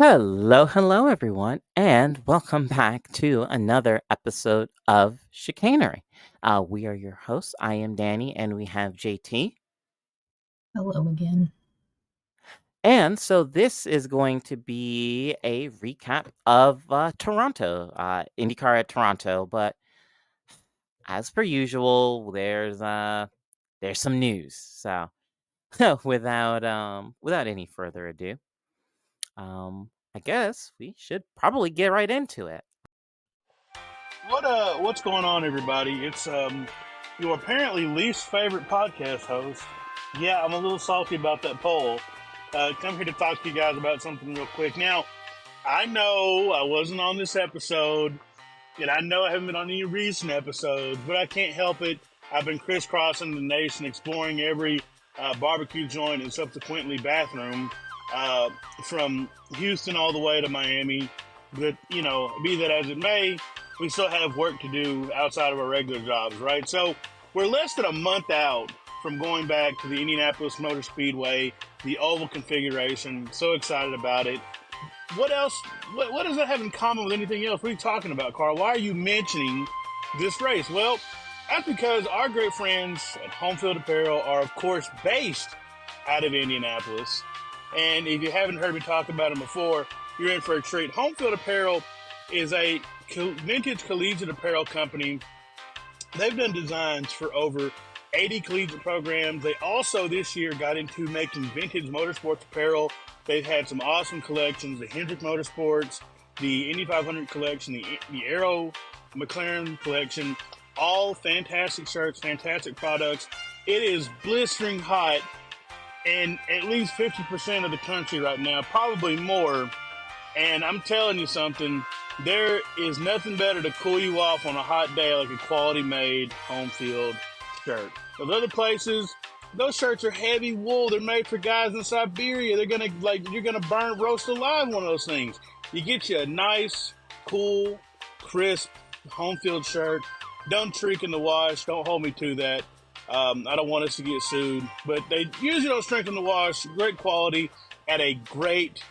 Hello, everyone, and welcome back to another episode of Chicanery. We are your hosts. I am Danny, and we have JT. Hello again. And so this is going to be a recap of Toronto, IndyCar at Toronto. But as per usual, there's some news. So without any further ado, I guess we should probably get right into it. What's going on, everybody? It's your apparently least favorite podcast host. Yeah, I'm a little salty about that poll. Come here to talk to you guys about something real quick. Now, I know I wasn't on this episode, and I know I haven't been on any recent episodes, but I can't help it. I've been crisscrossing the nation, exploring every barbecue joint and subsequently bathroom, from Houston all the way to Miami. But, be that as it may, we still have work to do outside of our regular jobs, right? So we're less than a month out from going back to the Indianapolis Motor Speedway, the oval configuration. So excited about it. What else? What does that have in common with anything else? What are you talking about, Carl? Why are you mentioning this race? Well, that's because our great friends at Home Field Apparel are, of course, based out of Indianapolis. And if you haven't heard me talk about them before, you're in for a treat. Home Field Apparel is a vintage collegiate apparel company. They've done designs for over 80 collegiate programs. They also this year got into making vintage motorsports apparel. They've had some awesome collections: the Hendrick Motorsports, the Indy 500 collection, the Aero McLaren collection. All fantastic shirts, fantastic products. It is blistering hot in at least 50% of the country right now, probably more. And I'm telling you something, there is nothing better to cool you off on a hot day like a quality made home field shirt. Those other places, those shirts are heavy wool. They're made for guys in Siberia. You're gonna burn, roast alive one of those things. You get you a nice, cool, crisp home field shirt. Don't shrink in the wash. Don't hold me to that. I don't want us to get sued, but they usually don't shrink in the wash. Great quality at a great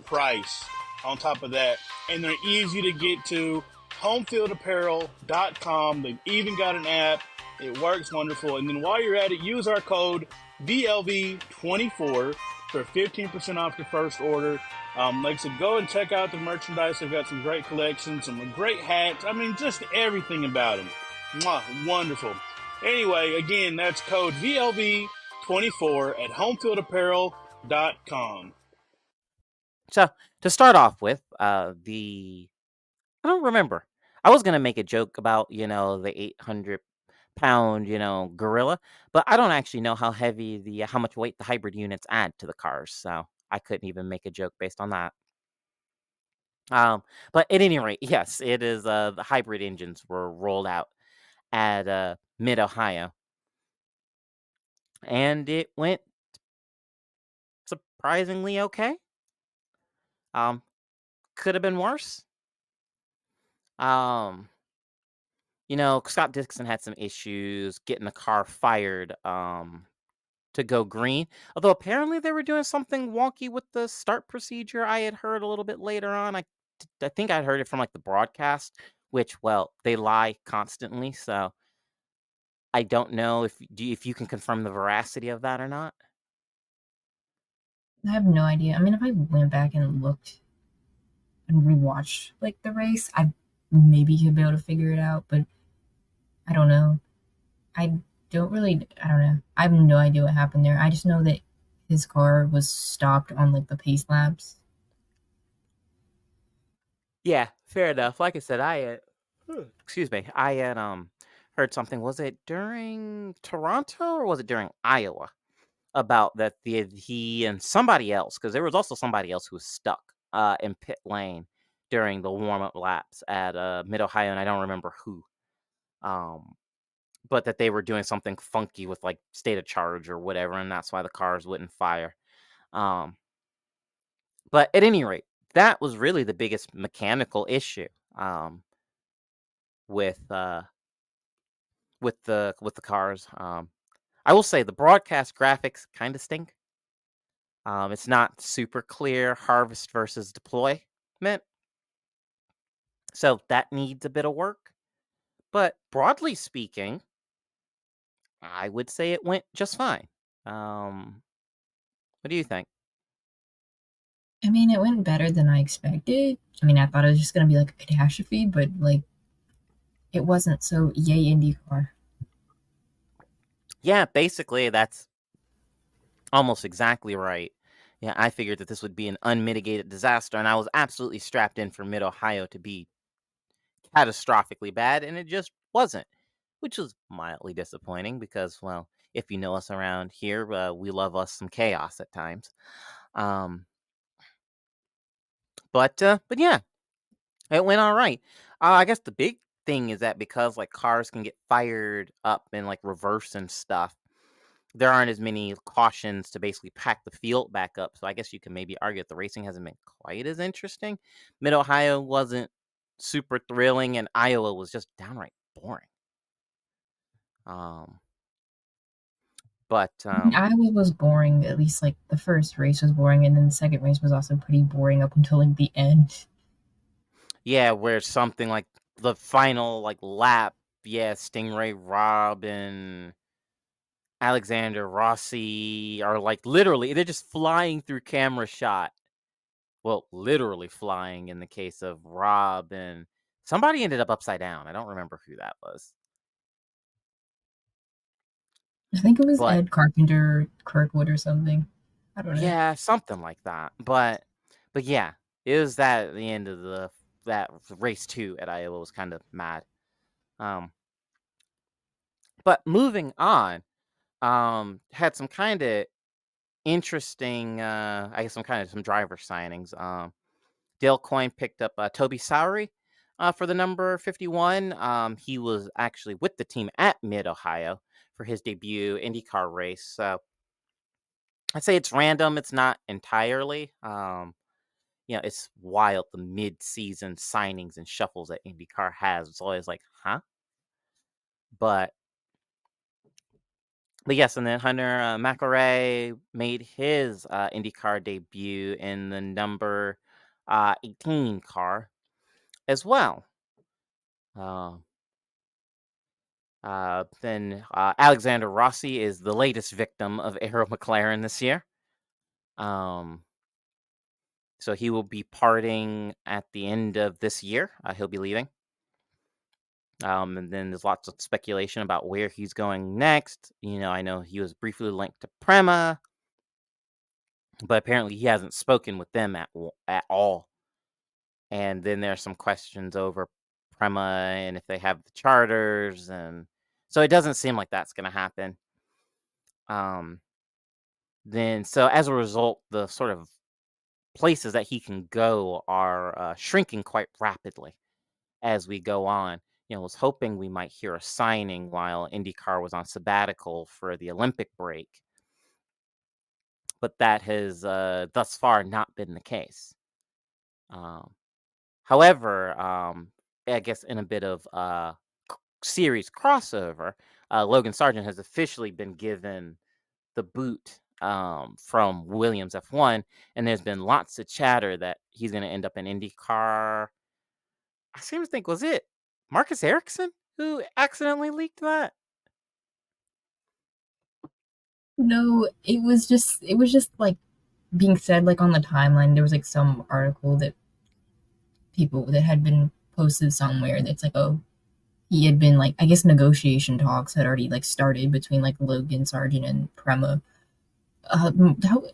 price on top of that. And they're easy to get to. Homefieldapparel.com. They've even got an app. It works wonderful. And then while you're at it, use our code VLV24 for 15% off your first order. Like I said, go and check out the merchandise. They've got some great collections, some great hats. I mean, just everything about them. Mwah, wonderful. Anyway, again, that's code VLV24 at homefieldapparel.com. So to start off with, I don't remember. I was gonna make a joke about the 800 pound gorilla, but I don't actually know how much weight the hybrid units add to the cars, so I couldn't even make a joke based on that. But at any rate, yes, it is. The hybrid engines were rolled out at Mid Ohio, and it went surprisingly okay. Um, could have been worse. Um, Scott Dixon had some issues getting the car fired to go green. Although apparently they were doing something wonky with the start procedure. I had heard a little bit later on. I think I'd heard it from like the broadcast, which well, they lie constantly, so I don't know if you can confirm the veracity of that or not. I have no idea. I mean, if I went back and looked and rewatched like the race, I maybe could be able to figure it out, but I don't know. I I don't know. I have no idea what happened there. I just know that his car was stopped on like the pace laps. Yeah, fair enough. Like I said, excuse me, I had heard something. Was it during Toronto or was it during Iowa? About that he and somebody else, because there was also somebody else who was stuck in pit lane during the warm-up laps at Mid Ohio, and I don't remember who. Um, but that they were doing something funky with like state of charge or whatever, and that's why the cars wouldn't fire. Um, but at any rate, that was really the biggest mechanical issue um, with with the cars. I will say the broadcast graphics kind of stink. It's not super clear harvest versus deployment, so that needs a bit of work. But broadly speaking, I would say it went just fine. Um, what do you think? I mean, it went better than I expected. I mean, I thought it was just gonna be like a catastrophe, but like it wasn't. So yay, IndyCar. Yeah, basically, that's almost exactly right. Yeah, I figured that this would be an unmitigated disaster, and I was absolutely strapped in for Mid Ohio to be catastrophically bad, and it just wasn't, which was mildly disappointing because, well, if you know us around here, we love us some chaos at times. Um, but yeah, it went all right. I guess the big thing is that because like cars can get fired up and like reverse and stuff, there aren't as many cautions to basically pack the field back up. So I guess you can maybe argue that the racing hasn't been quite as interesting. Mid Ohio wasn't super thrilling, and Iowa was just downright boring. Um, but I mean, Iowa was boring. At least like the first race was boring, and then the second race was also pretty boring up until like the end. yeah, where something like the final like lap, yeah, Stingray Rob and Alexander Rossi are like literally they're just flying through camera shot. Well, literally flying in the case of Rob, and somebody ended up upside down. I don't remember who that was. I think it was But Ed Carpenter, Kirkwood, or something. I don't know. yeah, something like that. But yeah, it was that at the end of that race 2 at Iowa was kind of mad. Um but moving on, had some kind of interesting I guess some driver signings. Dale Coyne picked up Toby Sowery for the number 51. He was actually with the team at Mid Ohio for his debut IndyCar race. So I'd say it's random. It's not entirely. It's wild the mid-season signings and shuffles that IndyCar has. It's always like, huh? But but yes, and then Hunter McElrea made his IndyCar debut in the number 18 car as well. Uh, then Alexander Rossi is the latest victim of Aero McLaren this year. Um, so he will be parting at the end of this year. He'll be leaving. And then there's lots of speculation about where he's going next. I know he was briefly linked to Prema, but apparently he hasn't spoken with them at all. And then there's some questions over Prema and if they have the charters, and so it doesn't seem like that's going to happen. Um, then so as a result, the sort of places that he can go are shrinking quite rapidly as we go on. Was hoping we might hear a signing while IndyCar was on sabbatical for the Olympic break, but that has thus far not been the case. Um, However, I guess in a bit of series crossover, Logan Sargent has officially been given the boot from Williams F1, and there's been lots of chatter that he's going to end up in IndyCar. I seem to think, was it Marcus Ericsson who accidentally leaked that? No, it was just like being said like on the timeline. There was like some article that people that had been posted somewhere that's like, oh, he had been like, I guess negotiation talks had already like started between like Logan Sargent and Prema.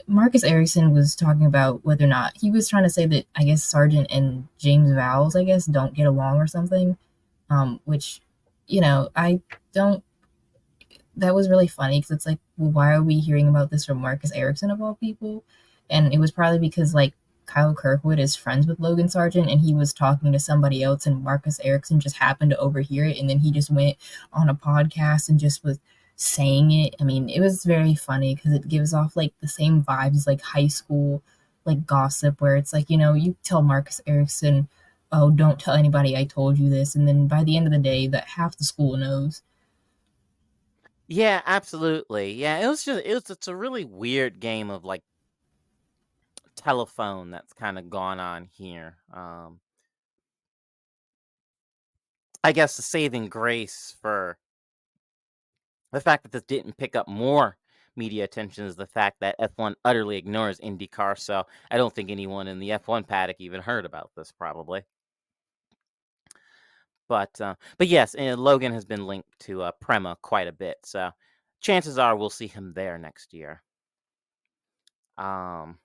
Marcus Ericsson was talking about whether or not he was trying to say that I guess Sargent and James Vowles I guess don't get along or something. Which I don't. That was really funny because it's like, well, why are we hearing about this from Marcus Ericsson of all people? And it was probably because like Kyle Kirkwood is friends with Logan Sargent and he was talking to somebody else and Marcus Ericsson just happened to overhear it and then he just went on a podcast and just was saying it. I mean, it was very funny because it gives off like the same vibes as like high school like gossip where it's like, you tell Marcus Ericsson, oh, don't tell anybody I told you this. And then by the end of the day, that half the school knows. Yeah, absolutely. Yeah, it's a really weird game of like telephone that's kind of gone on here. I guess the saving grace for the fact that this didn't pick up more media attention is the fact that F1 utterly ignores IndyCar. So I don't think anyone in the F1 paddock even heard about this, probably. But yes, and Logan has been linked to Prema quite a bit, so chances are we'll see him there next year. Um,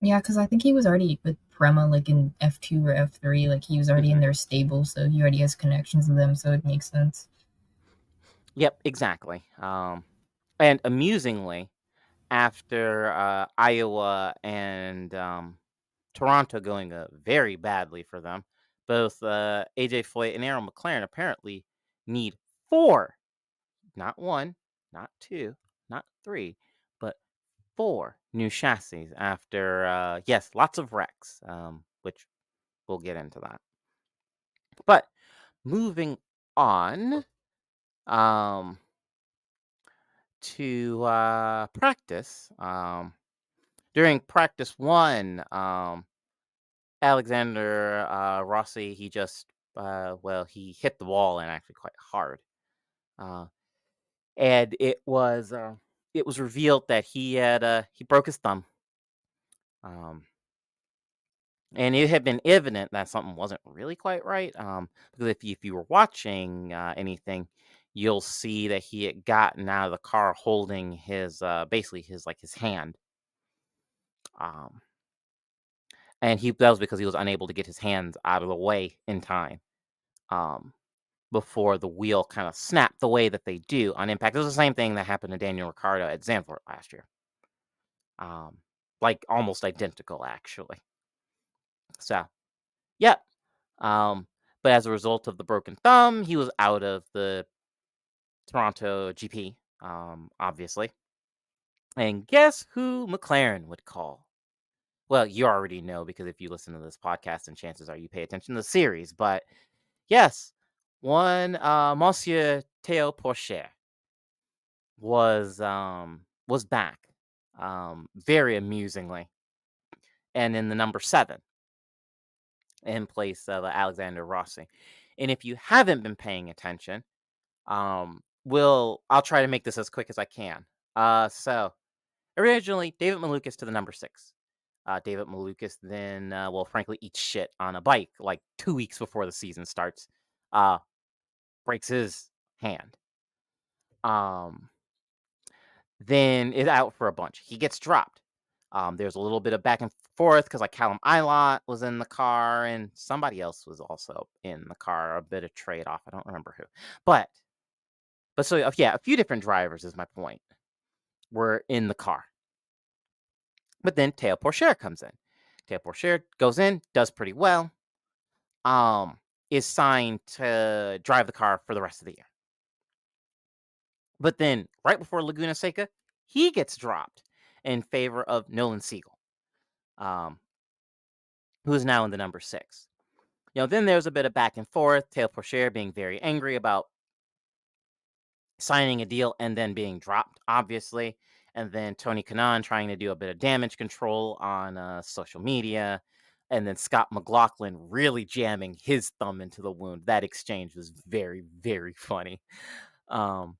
Yeah, because I think he was already with Prema, like in F2 or F3. Like he was already in mhm. their stable, so he already has connections with them, so it makes sense. Yep, exactly. And amusingly, after Iowa and Toronto going very badly for them, both AJ Foyt and Aaron McLaren apparently need 4, not 1, not 2, not 3, but 4 new chassis after, yes, lots of wrecks, which we'll get into that. But moving on um, to practice. During practice 1, Alexander Rossi, he just, well, he hit the wall and actually quite hard. Uh, and it was revealed that he broke his thumb. Um, And it had been evident that something wasn't really quite right. Because if you were watching anything, you'll see that he had gotten out of the car holding his basically his hand. Um, and that was because he was unable to get his hands out of the way in time. Um, before the wheel kind of snapped the way that they do on impact. It was the same thing that happened to Daniel Ricciardo at Zandvoort last year. Um, like almost identical actually. So yeah. Um, but as a result of the broken thumb, he was out of the Toronto GP, obviously. And guess who McLaren would call? Well, you already know because if you listen to this podcast, and chances are you pay attention to the series. But yes, one Monsieur Theo Porcher was back, very amusingly, and in the number 7 in place of Alexander Rossi. And if you haven't been paying attention, I'll try to make this as quick as I can. So originally David Malukas to the number 6. David Malukas then, well, frankly, eats shit on a bike like 2 weeks before the season starts. Uh, breaks his hand. Um, then is out for a bunch. He gets dropped. There's a little bit of back and forth because like Callum Ilott was in the car and somebody else was also in the car. A bit of trade off. I don't remember who, but so yeah, a few different drivers is my point. Were in the car. But then Teo Porcher comes in. Teo Porcher goes in, does pretty well. Is signed to drive the car for the rest of the year. But then right before Laguna Seca, he gets dropped in favor of Nolan Siegel, um, who is now in the number 6. Then there's a bit of back and forth. Teo Porcher being very angry about signing a deal and then being dropped, obviously. And then Tony Kanaan trying to do a bit of damage control on social media. And then Scott McLaughlin really jamming his thumb into the wound. That exchange was very, very funny. Um,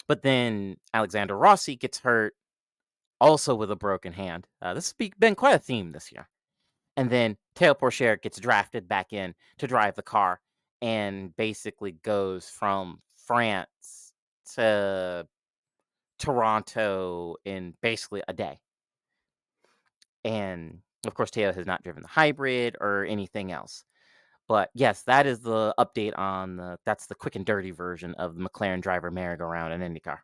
but then Alexander Rossi gets hurt, also with a broken hand. This has been quite a theme this year. And then Teo Porcher gets drafted back in to drive the car and basically goes from France to Toronto in basically a day. And of course, Teo has not driven the hybrid or anything else. But yes, that is the update on that's the quick and dirty version of the McLaren driver merry-go-round in IndyCar.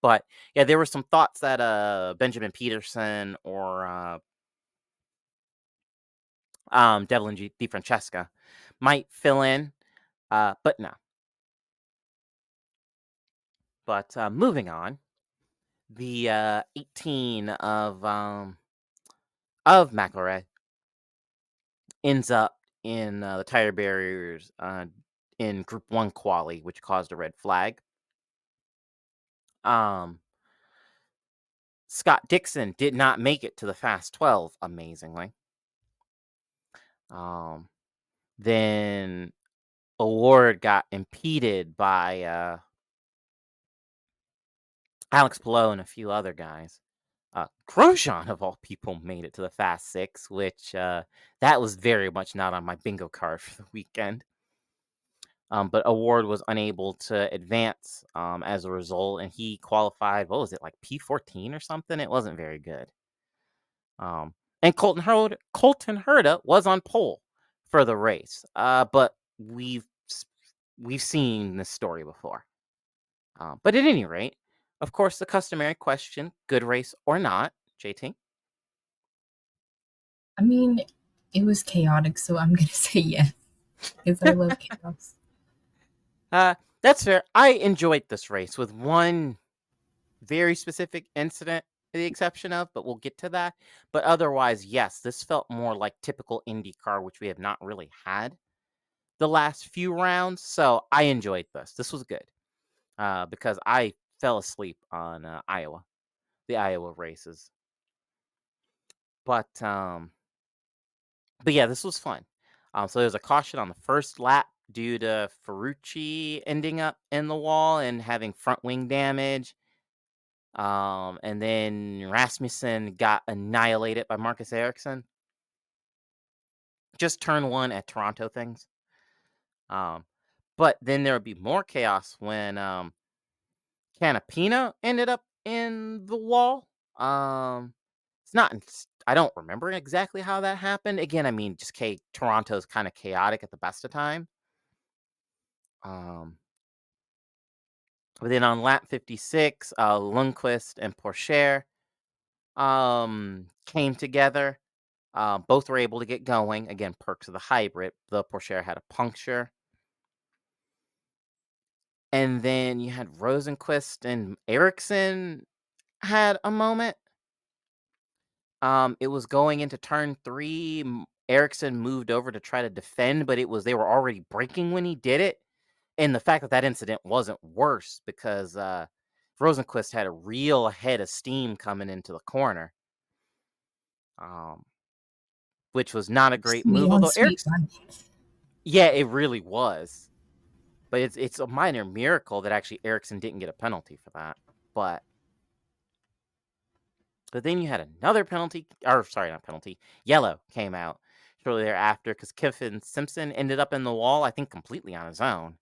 But yeah, there were some thoughts that Benjamin Peterson or Devlin DiFrancesca might fill in, but no. But moving on, the 18 of McElrea ends up in the tire barriers in Group 1 quali, which caused a red flag. Um, Scott Dixon did not make it to the Fast 12, amazingly. Then Award got impeded by Alex Palou and a few other guys. Grosjean, of all people, made it to the Fast 6, which that was very much not on my bingo card for the weekend. But Award was unable to advance as a result, and he qualified, what was it, like P14 or something? It wasn't very good. And Colton Herta was on pole for the race, but we've seen this story before. But at any rate, of course, the customary question: good race or not, JT? I mean, it was chaotic, so I'm gonna say yes because I love chaos. That's fair. I enjoyed this race with one very specific incident, the exception of, but we'll get to that. But otherwise, yes, this felt more like typical IndyCar, which we have not really had the last few rounds. So I enjoyed this. This was good because I fell asleep on Iowa, the Iowa races. But yeah, this was fun. So there's a caution on the first lap due to Ferrucci ending up in the wall and having front wing damage. And then Rasmussen got annihilated by Marcus Ericsson. Just turn one at Toronto things. But then there would be more chaos when Canapino ended up in the wall. It's not. I don't remember exactly how that happened. Again, I mean, just Toronto's kind of chaotic at the best of time. But then on lap 56, Lundqvist and Pourchaire came together. Both were able to get going. Again, perks of the hybrid. The Pourchaire had a puncture. And then you had Rosenquist and Ericsson had a moment. It was going into turn 3. Ericsson moved over to try to defend, but they were already braking when he did it. And the fact that incident wasn't worse because Rosenquist had a real head of steam coming into the corner. Which was not a great Sweet move, on although sweet. yeah, it really was. But it's a minor miracle that actually Ericsson didn't get a penalty for that. But then you had another penalty, or sorry, not penalty, yellow came out shortly thereafter because Kiffin Simpson ended up in the wall, I think completely on his own.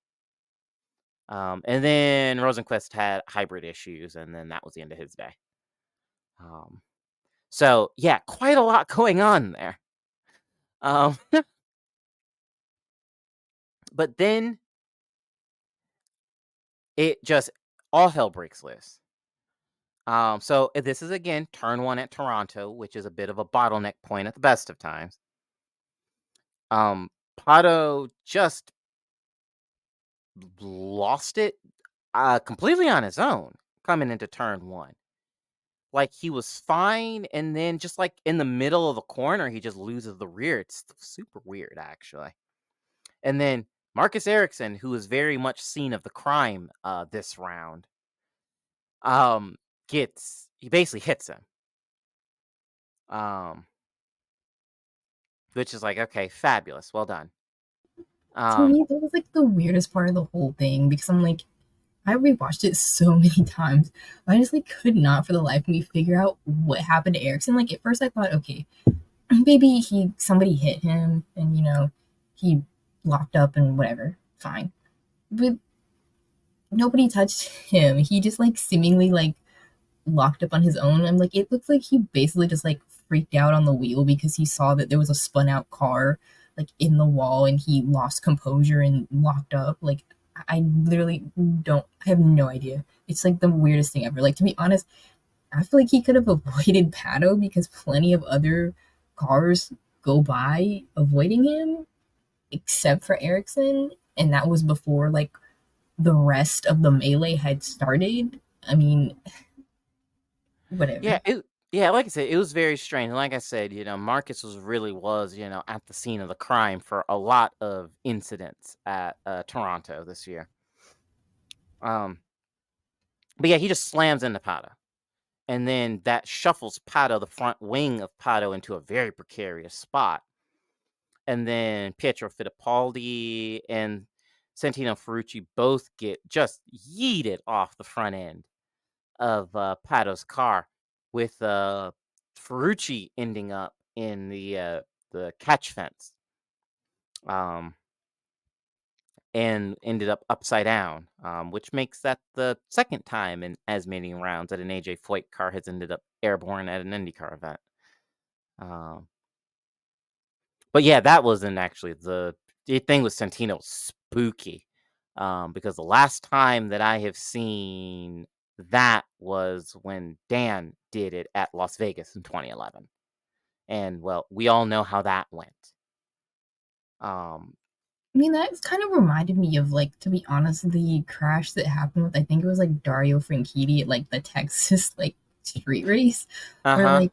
And then Rosenquist had hybrid issues, and then that was the end of his day. So yeah, quite a lot going on there. But then it just all hell breaks loose. So this is again turn 1 at Toronto, which is a bit of a bottleneck point at the best of times. Pato just lost it completely on his own coming into turn 1. Like he was fine, and then just like in the middle of the corner, he just loses the rear. It's super weird, actually. And then Marcus Ericsson, who is very much seen of the crime this round, he basically hits him. Which is like, okay, fabulous, well done. To me, that was like the weirdest part of the whole thing because I'm like, I rewatched it so many times. I just like could not for the life of me figure out what happened to Ericsson. Like at first I thought, okay, maybe somebody hit him and he locked up and whatever, fine. But nobody touched him. He just like seemingly like locked up on his own. I'm like, it looks like he basically just like freaked out on the wheel because he saw that there was a spun out car like in the wall and he lost composure and locked up. Like I literally I have no idea. It's like the weirdest thing ever. Like to be honest, I feel like he could have avoided Pato because plenty of other cars go by avoiding him except for Ericsson, and that was before like the rest of the melee had started. I mean, whatever. Yeah, like I said, it was very strange. And like I said, Marcus was at the scene of the crime for a lot of incidents at Toronto this year. But yeah, he just slams into Pata. and then that shuffles Pato, the front wing of Pato, into a very precarious spot. And then Pietro Fittipaldi and Santino Ferrucci both get just yeeted off the front end of Pato's car, with Ferrucci ending up in the catch fence, um, and ended up upside down, which makes that the second time in as many rounds that an AJ Foyt car has ended up airborne at an IndyCar event. Um, but yeah, that wasn't actually the thing with Santino spooky, because the last time that I have seen that was when Dan did it at Las Vegas in 2011. And well, we all know how that went. Um, I mean, that kind of reminded me of, like, to be honest, the crash that happened with, I think it was like Dario Franchitti at like the Texas like street race, where uh-huh. like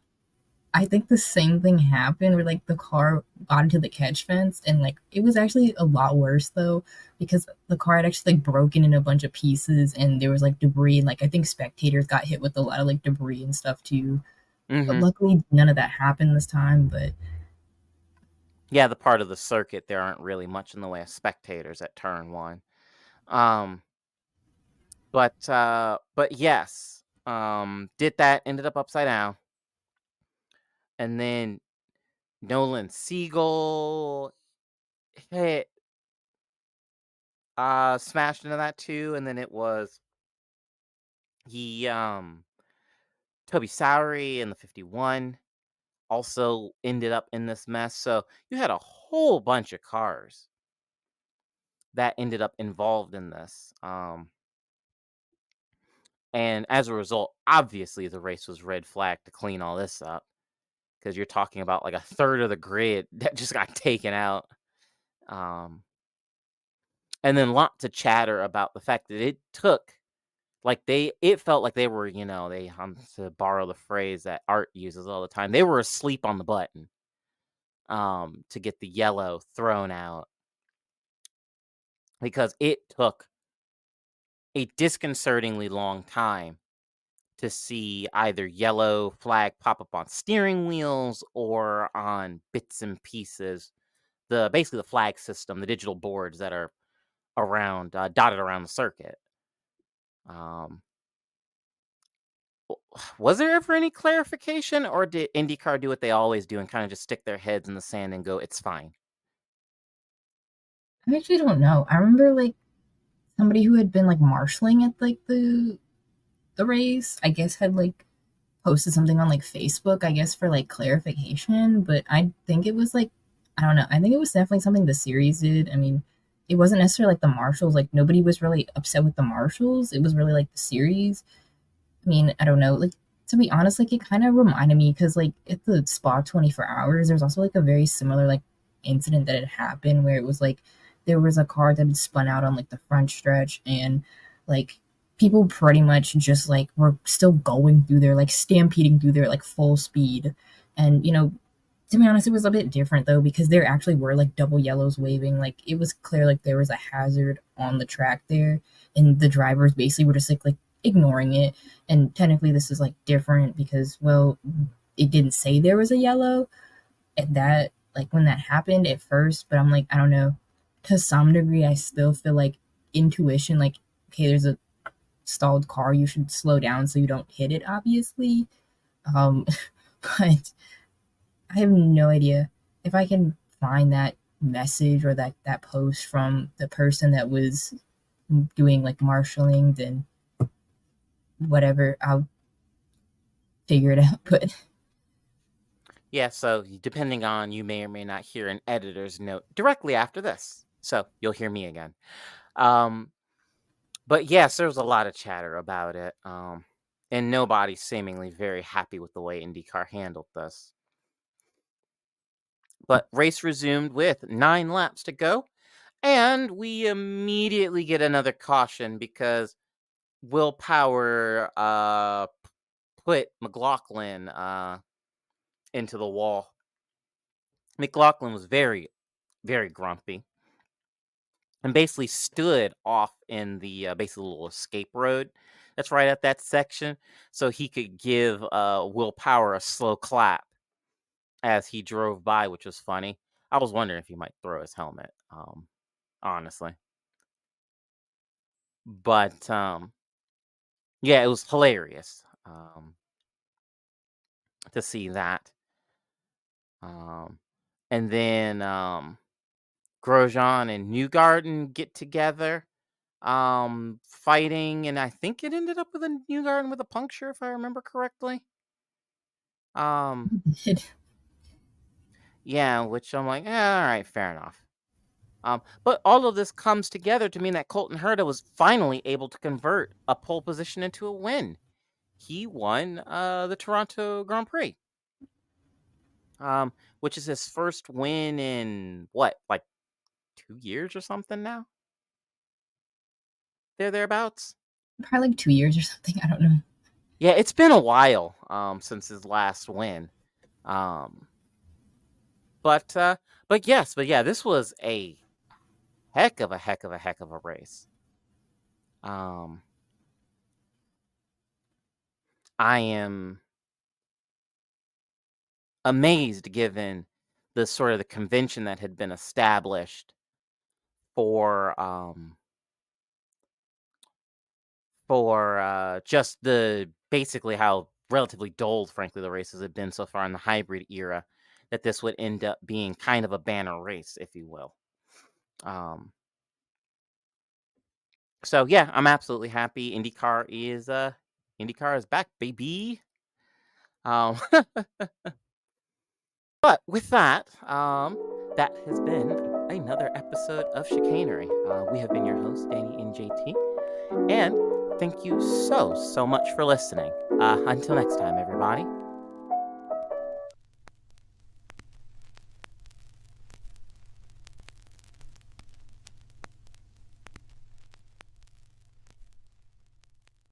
I think the same thing happened where like the car got into the catch fence and like it was actually a lot worse though because the car had actually like broken in a bunch of pieces and there was like debris and like I think spectators got hit with a lot of like debris and stuff too. But Mhm. luckily none of that happened this time, but Yeah, the part of the circuit, there aren't really much in the way of spectators at turn 1. Um, but yes, did that, ended up upside down, and then Nolan Siegel hit, smashed into that too, and then it was he, Toby Sowery in the 51 also ended up in this mess, so you had a whole bunch of cars that ended up involved in this, and as a result, obviously, the race was red flagged to clean all this up, because 'cause you're talking about, like, a third of the grid that just got taken out, um, and then lots of chatter about the fact that it took like, it felt like they were, they, to borrow the phrase that Art uses all the time, they were asleep on the button, to get the yellow thrown out, because it took a disconcertingly long time to see either yellow flag pop up on steering wheels or on bits and pieces. Basically the flag system, the digital boards that are dotted around the circuit. Um, was there ever any clarification, or did IndyCar do what they always do and kind of just stick their heads in the sand and go, "It's fine"? I actually don't know. I remember like somebody who had been like marshaling at like the race, I guess had like posted something on like Facebook, I guess for like clarification, but I think it was like I don't know. I think it was definitely something the series did. I mean, it wasn't necessarily like the marshals, like nobody was really upset with the marshals. It was really like the series. I mean, I don't know. Like to be honest, like it kind of reminded me because like at the Spa 24 hours, there's also like a very similar like incident that had happened where it was like there was a car that had spun out on like the front stretch and like people pretty much just like were still going through there, like stampeding through there like full speed. And to be honest, it was a bit different though because there actually were like double yellows waving. Like it was clear like there was a hazard on the track there, and the drivers basically were just like ignoring it. And technically, this is like different because well, it didn't say there was a yellow at that like when that happened at first. But I'm like, I don't know. To some degree, I still feel like intuition, like okay, there's a stalled car, you should slow down so you don't hit it. Obviously, um, but I have no idea if I can find that message or that post from the person that was doing like marshaling, then whatever, I'll figure it out. But Yeah, so depending on, you may or may not hear an editor's note directly after this. So you'll hear me again. Um, but yes, there was a lot of chatter about it. And nobody's seemingly very happy with the way IndyCar handled this. But race resumed with 9 laps to go, and we immediately get another caution because Will Power put McLaughlin into the wall. McLaughlin was very, very grumpy and basically stood off in the basically little escape road that's right at that section, so he could give Will Power a slow clap as he drove by, which was funny. I was wondering if he might throw his helmet, honestly. But yeah, it was hilarious to see that. And then Grosjean and Newgarden get together, fighting, and I think it ended up with a Newgarden with a puncture, if I remember correctly. Yeah, which I'm like, all right, fair enough. But all of this comes together to mean that Colton Herta was finally able to convert a pole position into a win. He won the Toronto Grand Prix, which is his first win in what, like 2 years or something now? Thereabouts. Probably like 2 years or something. I don't know. Yeah, it's been a while since his last win. But yeah, this was a heck of a race. I am amazed given the sort of the convention that had been established for just the basically how relatively dull, frankly, the races have been so far in the hybrid era, that this would end up being kind of a banner race, if you will. So yeah, I'm absolutely happy. IndyCar is back, baby. But with that, that has been another episode of Chicanery. We have been your hosts, Danny and JT, and thank you so much for listening. Until next time, everybody.